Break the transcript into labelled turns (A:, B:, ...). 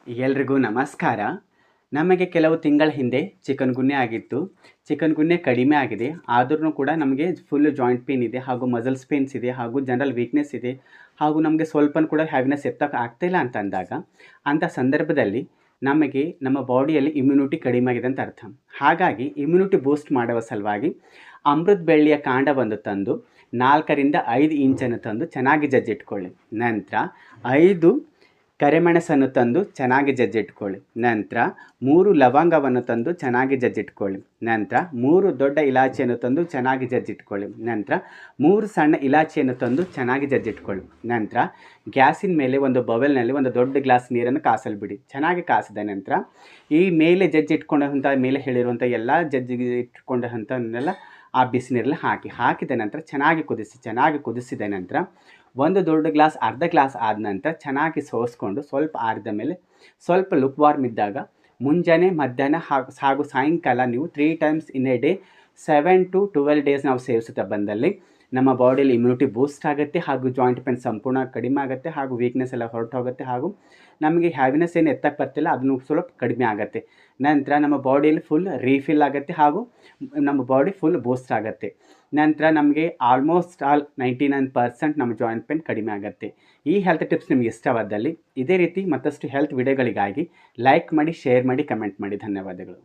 A: ಎಲ್ರಿಗೂ ನಮಸ್ಕಾರ. ನಮಗೆ ಕೆಲವು ತಿಂಗಳ ಹಿಂದೆ ಚಿಕನ್‌ಗುನ್ಯಾ ಆಗಿತ್ತು. ಚಿಕನ್‌ಗುನ್ಯಾ ಕಡಿಮೆ ಆಗಿದೆ. ಆದ್ರೂ ಕೂಡ ನಮಗೆ ಫುಲ್ ಜಾಯಿಂಟ್ ಪೇನ್ ಇದೆ ಹಾಗೂ ಮಸಲ್ಸ್ ಪೇನ್ಸ್ ಇದೆ ಹಾಗೂ ಜನರಲ್ ವೀಕ್ನೆಸ್ ಇದೆ ಹಾಗೂ ನಮಗೆ ಸ್ವಲ್ಪನೂ ಕೂಡ ಹೆವಿನೆಸ್ ಎತ್ತಕ್ಕೆ ಆಗ್ತಾಯಿಲ್ಲ ಅಂತ ಅಂದಾಗ, ಅಂಥ ಸಂದರ್ಭದಲ್ಲಿ ನಮಗೆ ನಮ್ಮ ಬಾಡಿಯಲ್ಲಿ ಇಮ್ಯುನಿಟಿ ಕಡಿಮೆ ಆಗಿದೆ ಅಂತ ಅರ್ಥ. ಹಾಗಾಗಿ ಇಮ್ಯುನಿಟಿ ಬೂಸ್ಟ್ ಮಾಡುವ ಸಲುವಾಗಿ ಅಮೃತ ಬಳ್ಳಿಯ ಕಾಂಡವನ್ನು ತಂದು 4 ರಿಂದ 5 ಇಂಚನ್ನು ತಂದು ಚೆನ್ನಾಗಿ ಜಜ್ಜಿಟ್ಕೊಳ್ಳಿ. ನಂತರ 5 ಕರಿಮೆಣಸನ್ನು ತಂದು ಚೆನ್ನಾಗಿ ಜಜ್ಜಿಟ್ಕೊಳ್ಳಿ. ನಂತರ 3 ಲವಂಗವನ್ನು ತಂದು ಚೆನ್ನಾಗಿ ಜಜ್ಜಿಟ್ಕೊಳ್ಳಿ. ನಂತರ 3 ದೊಡ್ಡ ಇಲಾಚಿಯನ್ನು ತಂದು ಚೆನ್ನಾಗಿ ಜಜ್ಜಿಟ್ಕೊಳ್ಳಿ. ನಂತರ 3 ಸಣ್ಣ ಇಲಾಚಿಯನ್ನು ತಂದು ಚೆನ್ನಾಗಿ ಜಜ್ಜಿಟ್ಕೊಳ್ಳಿ. ನಂತರ ಗ್ಯಾಸಿನ ಮೇಲೆ ಒಂದು ಬೌಲ್ನಲ್ಲಿ ಒಂದು ದೊಡ್ಡ ಗ್ಲಾಸ್ ನೀರನ್ನು ಕಾಸಲು ಬಿಡಿ. ಚೆನ್ನಾಗಿ ಕಾಸಿದ ನಂತರ ಈ ಮೇಲೆ ಜಜ್ಜಿಟ್ಕೊಂಡಂಥ ಮೇಲೆ ಹೇಳಿರುವಂಥ ಎಲ್ಲ ಇಟ್ಕೊಂಡಂಥವನ್ನೆಲ್ಲ ಆ ಬಿಸಿನೀರಲ್ಲಿ ಹಾಕಿದ ನಂತರ ಚೆನ್ನಾಗಿ ಕುದಿಸಿದ ನಂತರ ಒಂದು ದೊಡ್ಡ ಗ್ಲಾಸ್ ಅರ್ಧ ಗ್ಲಾಸ್ ಆದ ನಂತರ ಚೆನ್ನಾಗಿ ಸೋಸಿಕೊಂಡು ಸ್ವಲ್ಪ ಆರಿದ ಮೇಲೆ ಸ್ವಲ್ಪ ಲುಕ್ ವಾರ್ಮ್ ಇದ್ದಾಗ ಮುಂಜಾನೆ ಮಧ್ಯಾಹ್ನ ಹಾಗೂ ಸಾಯಂಕಾಲ ನೀವು 3 times in a day 7 to 12 days ನಾವು ಸೇವಿಸುತ್ತಾ ಬಂದಲ್ಲಿ ನಮ್ಮ ಬಾಡಿಯಲ್ಲಿ ಇಮ್ಯುನಿಟಿ ಬೂಸ್ಟ್ ಆಗುತ್ತೆ ಹಾಗೂ ಜಾಯಿಂಟ್ ಪೇನ್ ಸಂಪೂರ್ಣ ಕಡಿಮೆ ಆಗುತ್ತೆ ಹಾಗೂ ವೀಕ್ನೆಸ್ ಎಲ್ಲ ಹೊರಟೋಗುತ್ತೆ ಹಾಗೂ ನಮಗೆ ಹ್ಯಾವಿನೆಸ್ ಏನು ಎತ್ತಕ್ಕೆ ಬರ್ತಿಲ್ಲ ಅದನ್ನು ಸ್ವಲ್ಪ ಕಡಿಮೆ ಆಗುತ್ತೆ. ನಂತರ ನಮ್ಮ ಬಾಡಿಯಲ್ಲಿ ಫುಲ್ ರೀಫಿಲ್ ಆಗುತ್ತೆ ಹಾಗೂ ನಮ್ಮ ಬಾಡಿ ಫುಲ್ ಬೂಸ್ಟ್ ಆಗುತ್ತೆ. ನಂತರ ನಮಗೆ ಆಲ್ಮೋಸ್ಟ್ ಆಲ್ 99% ನಮ್ಮ ಜಾಯಿಂಟ್ ಪೇನ್ ಕಡಿಮೆ ಆಗುತ್ತೆ. ಈ ಹೆಲ್ತ್ ಟಿಪ್ಸ್ ನಿಮಗೆ ಇಷ್ಟವಾದಲ್ಲಿ ಇದೇ ರೀತಿ ಮತ್ತಷ್ಟು ಹೆಲ್ತ್ ವಿಡಿಯೋಗಳಿಗಾಗಿ ಲೈಕ್ ಮಾಡಿ, ಶೇರ್ ಮಾಡಿ, ಕಮೆಂಟ್ ಮಾಡಿ. ಧನ್ಯವಾದಗಳು.